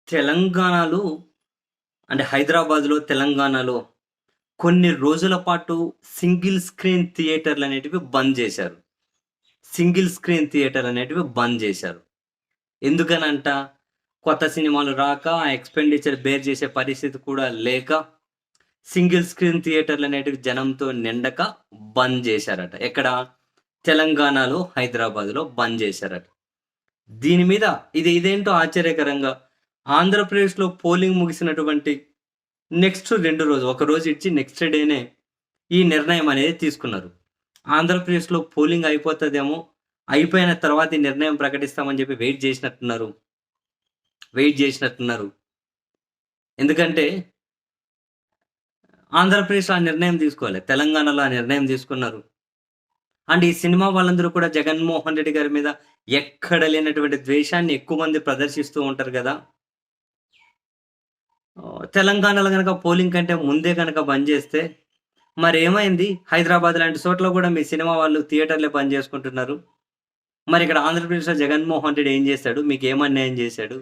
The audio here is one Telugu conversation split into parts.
తెలంగాణలో అంటే హైదరాబాద్‌లో, తెలంగాణలో కొన్ని రోజుల పాటు సింగిల్ స్క్రీన్ థియేటర్‌లనేటివి బంద్ జేశారు. సింగిల్ స్క్రీన్ థియేటర్‌లనేటివి బంద్ జేశారు. ఎందుకనంట, కొత్త సినిమాలు రాక, ఆ ఎక్స్‌పెండిచర్ బేర్ చేసే పరిస్థితి కూడా లేక, సింగిల్ స్క్రీన్ థియేటర్‌లనేటివి జనంతో నిండక బంద్ జేశారట. ఎక్కడ? తెలంగాణలో, హైదరాబాద్‌లో బంద్ జేశారట. దీని మీద ఇదేంటో ఆశ్చర్యకరంగా ఆంధ్రప్రదేశ్‌లో పోలింగ్ ముగిసినటువంటి నెక్స్ట్ 2 రోజు, ఒక రోజు ఇచ్చి నెక్స్ట్ డేనే ఈ నిర్ణయం అనేది తీసుకున్నారు. ఆంధ్రప్రదేశ్‌లో పోలింగ్ అయిపోతదేమో, అయిపోయిన తర్వాత ఈ నిర్ణయం ప్రకటిస్తామని చెప్పి వెయిట్ జేసినట్టున్నారు. ఎందుకంటే ఆంధ్రప్రదేశ్‌లో ఆ నిర్ణయం తీసుకోలే. తెలంగాణలో ఆ నిర్ణయం తీసుకున్నారు. అండ్ ఈ సినిమా వాళ్ళందరూ కూడా జగన్మోహన్ రెడ్డి గారి మీద ఎక్కడ లేనటువంటి ద్వేషాన్ని ఎక్కువ మంది ప్రదర్శిస్తూ ఉంటారు గదా! తెలంగాణలో గనక పోలింగ్ కంటే ముందే గనక బంద్ జేస్తే మరేమైంది? హైదరాబాద్ లాంటి చోట్ల గూడా మీ సినిమా వాళ్ళు థియేటర్‌లే బంద్ జేసుకుంటున్నారు. మరిక్కడ ఆంధ్రప్రదేశ్‌లో జగన్మోహన్ రెడ్డి ఏం జేశాడు? మీకేం అన్యాయం జేశాడు?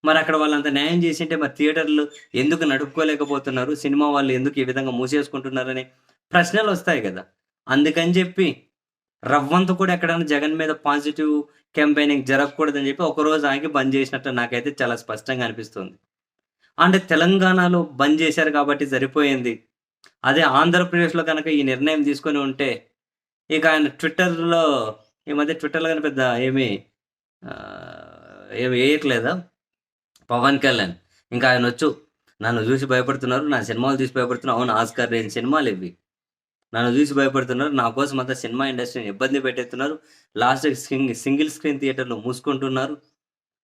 మరక్కడ వాళ్ళంత న్యాయం జేసింటే మరి థియేటర్లు ఎందుకు నడుపుకోలేకపోతున్నారు? సినిమా వాళ్ళు ఎందుకు ఈ విధంగా మూసేసుకుంటున్నారనే ప్రశ్నలొస్తాయి గదా! అందుకని జెప్పి రవ్వంత కూడా ఎక్కడైనా జగన్ మీద పాజిటివ్ క్యాంపెయినింగ్ జరగకూడదని జెప్పి ఒకరోజు ఆగి బంద్ జేసినట్టు నాకైతే చాలా స్పష్టంగా అనిపిస్తుంది. అంటే తెలంగాణలో బంద్ జేశారు గాబట్టి సరిపోయింది. అదే ఆంధ్రప్రదేశ్‌లో గనక ఈ నిర్ణయం తీసుకొని ఉంటే, ఇక ఆయన ట్విట్టర్‌లో ఈ మధ్య ట్విట్టర్‌లో గాని పెద్ద ఏమి ఏయట్లేదా పవన్ కళ్యాణ్. ఇంకా ఆయనొచ్చు నన్ను జూసి భయపడుతున్నారు. నా సినిమాలు చూసి భయపడుతున్నారు. అవును. ఆస్కార్ రేంజ్ సినిమాలివి. నన్ను జూసి భయపడుతున్నారు. నా కోసం అంతా సినిమా ఇండస్ట్రీని ఇబ్బంది పెట్టేత్తున్నారు. లాస్ట్‌కి సింగిల్ స్క్రీన్ థియేటర్‌లో మూసుకుంటున్నారు.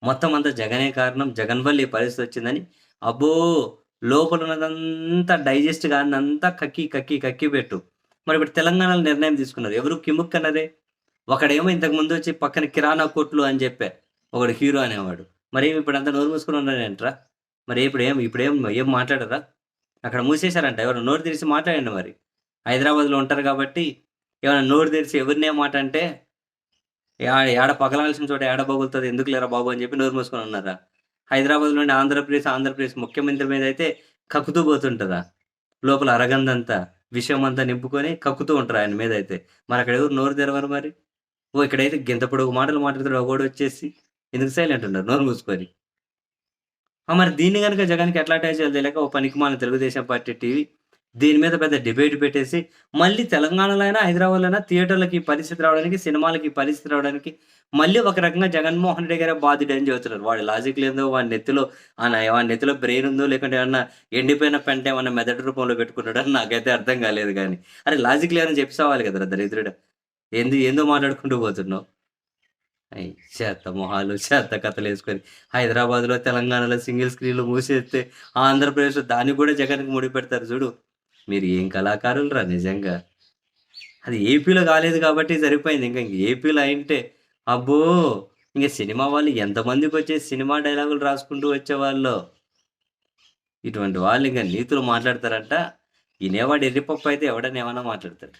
మొత్తం అంతా జగనే కారణం. జగన్ వల్ల ఈ పరిస్థితొచ్చిందని అబ్బో! లోపలున్నదంతా డైజెస్ట్ కానిదంతా కక్కి పెట్టు. మరిప్పుడు తెలంగాణలో నిర్ణయం తీసుకున్నారు. ఎవరు కిముక్కన్నరే. ఒకడేమో ఇంతకుముందొచ్చి పక్కన కిరాణా కొట్లు అని జెప్పా. ఒకడు హీరో అనేవాడు. మరేమి ఇప్పుడంతా నోరు మూసుకొని ఉన్నాడేంట్రా? మరి ఇప్పుడేం ఏం మాట్లాడరా? అక్కడ మూసేశారంట. ఎవరు నోరు తెరిసి మాట్లాడండి మరి. హైదరాబాద్‌లో ఉంటారు గాబట్టి, ఏమైనా నోరు తెరిసి ఎవరినేం మాట అంటే, ఏడ పగలాల్సిన చోట ఏడ పగులుతది ఎందుకులేరా బాబు అని చెప్పి నోరు మూసుకొని ఉన్నారా? హైదరాబాద్‌లోని ఆంధ్రప్రదేశ్ ముఖ్యమంత్రి మీదయితే కక్కుతూ పోతుంటదా? లోపల అరగందంతా, విషమంతా నింపుకొని కక్కుతూ ఉంటారు ఆయన మీదయితే. మరక్కడెవరు నోరు తెరవరు మరి? ఇక్కడైతే గింత పొడుగు మాటలు మాట్లాడుతాడు ఒకడొచ్చేసి, ఎందుకు సైలెంట్ ఉన్నారు నోరు మూసుకొని. మరి దీన్ని గనుక జగన్‌కి ఎట్లా అటాచ్ చేయాలో తెలియక ఓ పనికిమాలిన తెలుగుదేశం పార్టీ టీవీ దీని మీద పెద్ద డిబేట్ పెట్టేసి, మళ్ళీ తెలంగాణలో అయినా, హైదరాబాద్‌లో అయినా థియేటర్‌లకి ఈ పరిస్థితి రావడానికి, సినిమాలకి ఈ పరిస్థితి రావడానికి మళ్ళీ ఒక రకంగా జగన్మోహన్ రెడ్డి గారే బాధ్యుడని చెబుతున్నారు. వాడి లాజిక్ లేనిదో వాడి నెత్తిలో బ్రెయిన్ ఉందో లేకుంటే ఏమన్నా ఎండిపోయిన పెంట ఏమన్నా మెదడు రూపంలో పెట్టుకున్నాడో అని నాకైతే అర్థం కాలేదు గానీ. అరే లాజిక్ లేదని చెప్పేసావాలి కదరా దరిద్రుడా! ఏందో మాట్లాడుకుంటూ పోతున్నావు. చెత్త మొహాలు, చెత్త కథలేసుకొని హైదరాబాద్‌లో, తెలంగాణలో సింగిల్ స్క్రీన్‌లు మూసేస్తే, ఆంధ్రప్రదేశ్‌లో దానికి గూడా జగన్‌కి ముడిపెడతారు జూడు. మీరు ఏం కళాకారులురా నిజంగా. అది ఏపీలో కాలేదు కాబట్టి సరిపోయింది. ఇంక ఏపీలో అయింటే అబ్బో! ఇంక సినిమా వాళ్ళు ఎంతమందికొచ్చేసి సినిమా డైలాగులు రాసుకుంటూ వచ్చేవాళ్ళో. ఇటువంటి వాళ్ళు ఇంక నీతులు మాట్లాడతారంట. ఇనేవాడు ఎర్రిపప్పు అయితే ఎవడైనా ఏమన్నా మాట్లాడతాడు.